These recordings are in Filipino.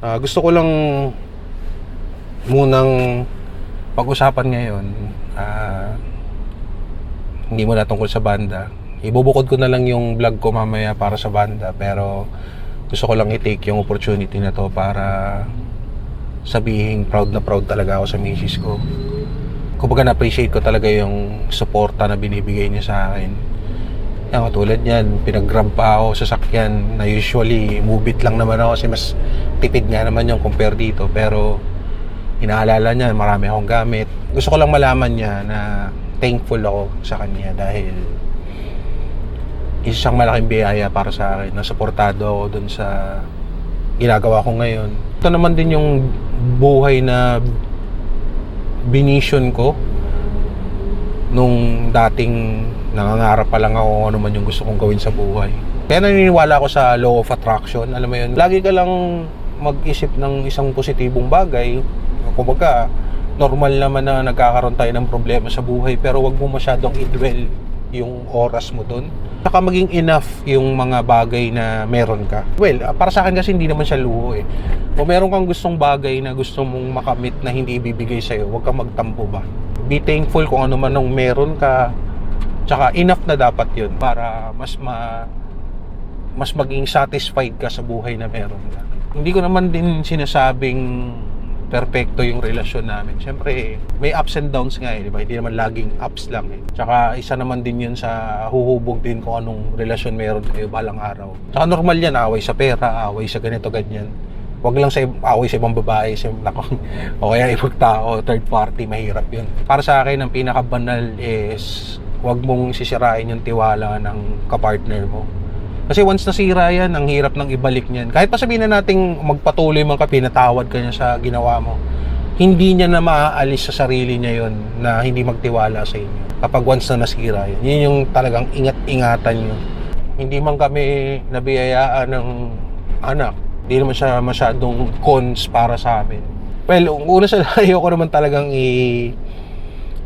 Gusto ko lang munang pag-usapan ngayon, hindi mo na tungkol sa banda. Ibubukod ko na lang yung vlog ko mamaya para sa banda, pero gusto ko lang i-take yung opportunity na to para sabihin proud na proud talaga ako sa misis ko. Kumbaga na-appreciate ko talaga yung suporta na binibigay niya sa akin. Yan, tulad niyan, pinag-grab pa ako sa sakyan na usually move it lang naman ako kasi mas tipid nga naman yung compare dito, pero inaalala niya marami akong gamit. Gusto ko lang malaman niya na thankful ako sa kanya dahil isa siyang malaking biyaya para sa akin, na suportado ako dun sa ginagawa ko ngayon. Ito naman din yung buhay na binisyon ko nung dating nangangarap pa lang ako ano man yung gusto kong gawin sa buhay. Kaya naniniwala ako sa law of attraction. Alam mo yun, lagi ka lang mag-isip ng isang positibong bagay. Kumbaga, normal naman na nagkakaroon tayo ng problema sa buhay, pero wag mo masyadong i-dwell yung oras mo dun. Saka maging enough yung mga bagay na meron ka. Well, para sa akin kasi hindi naman siya luho eh. Kung meron kang gustong bagay na gusto mong makamit na hindi ibibigay sa'yo, wag kang magtampo ba. Be thankful kung ano man ang meron ka. Tsaka enough na dapat yun para mas maging satisfied ka sa buhay na meron ka. Hindi ko naman din sinasabing perfecto yung relasyon namin. Siyempre, may ups and downs nga eh, di ba? Hindi naman laging ups lang eh. Tsaka isa naman din yun sa huhubog din kung anong relasyon meron kayo balang araw. Tsaka normal yan, away sa pera, away sa ganito, ganyan. Huwag lang sa away sa ibang babae, o kaya ibang tao, third party, mahirap yun. Para sa akin, ang pinakabanal is huwag mong sisirain yung tiwala ng kapartner mo. Kasi once nasira yan, ang hirap nang ibalik niyan. Kahit pa sabihin na nating magpatuloy man ka, pinatawad ka niya sa ginawa mo, hindi niya na maaalis sa sarili niya yon na hindi magtiwala sa inyo. Kapag once na nasira yun, yun yung talagang ingat-ingatan nyo. Hindi man kami nabiyayaan ng anak, hindi naman siya masyadong cons para sa amin. Well, una sa layo ko naman talagang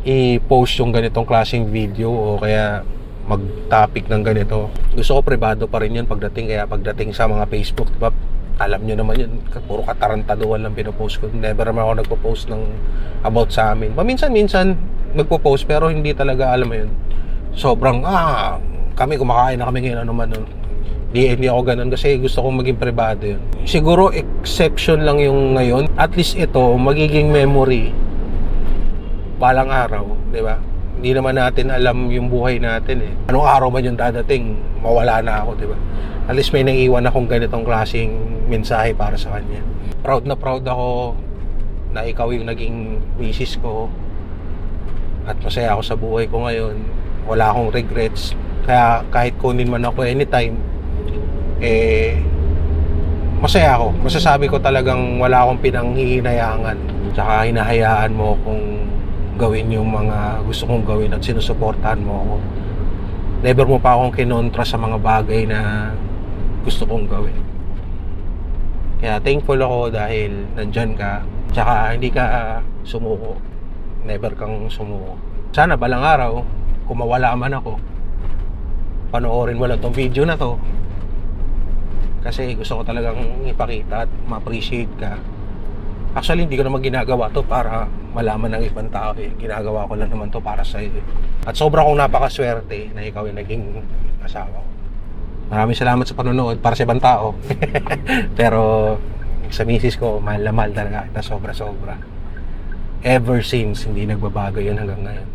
i-post yung ganitong klaseng video o kaya mag-topic ng ganito. Gusto ko privado pa rin yun pagdating, kaya pagdating sa mga Facebook, diba, alam nyo naman yun, puro katarantaduhan lang pinopost ko. Never naman ako nagpo-post ng about sa amin. Paminsan-minsan nagpo-post, pero hindi talaga, alam mo yun, sobrang, kami kumakain na kami ngayon, ano man, hindi ako ganun kasi gusto kong maging privado yun. Siguro exception lang yung ngayon. At least ito, magiging memory balang araw, di ba? Hindi naman natin alam yung buhay natin eh. Anong araw man yung dadating, mawala na ako, di ba? At least may naiiwan akong ganitong klaseng mensahe para sa kanya. Proud na proud ako na ikaw yung naging misis ko. At masaya ako sa buhay ko ngayon. Wala akong regrets. Kaya kahit kunin man ako anytime, masaya ako. Masasabi ko talagang wala akong pinanghihinayangan. Tsaka hinahayaan mo kung gawin yung mga gusto kong gawin at sinusuportahan mo ako. Never mo pa akong kinontra sa mga bagay na gusto kong gawin. Kaya thankful ako dahil nandyan ka. Tsaka hindi ka sumuko. Never kang sumuko. Sana balang araw, kung mawala man ako, panoorin mo lang tong video na to. Kasi gusto ko talagang ipakita at ma-appreciate ka. Actually, hindi ko naman ginagawa to para malaman ng ibang tao eh. Ginagawa ko lang naman to para sa iyo. At sobra kong napakaswerte na ikaw yung naging asawa ko. Maraming salamat sa panonood para sa ibang tao. Pero sa misis ko, mahal na mahal talaga kita sobra-sobra. Ever since, hindi nagbabago yun hanggang ngayon.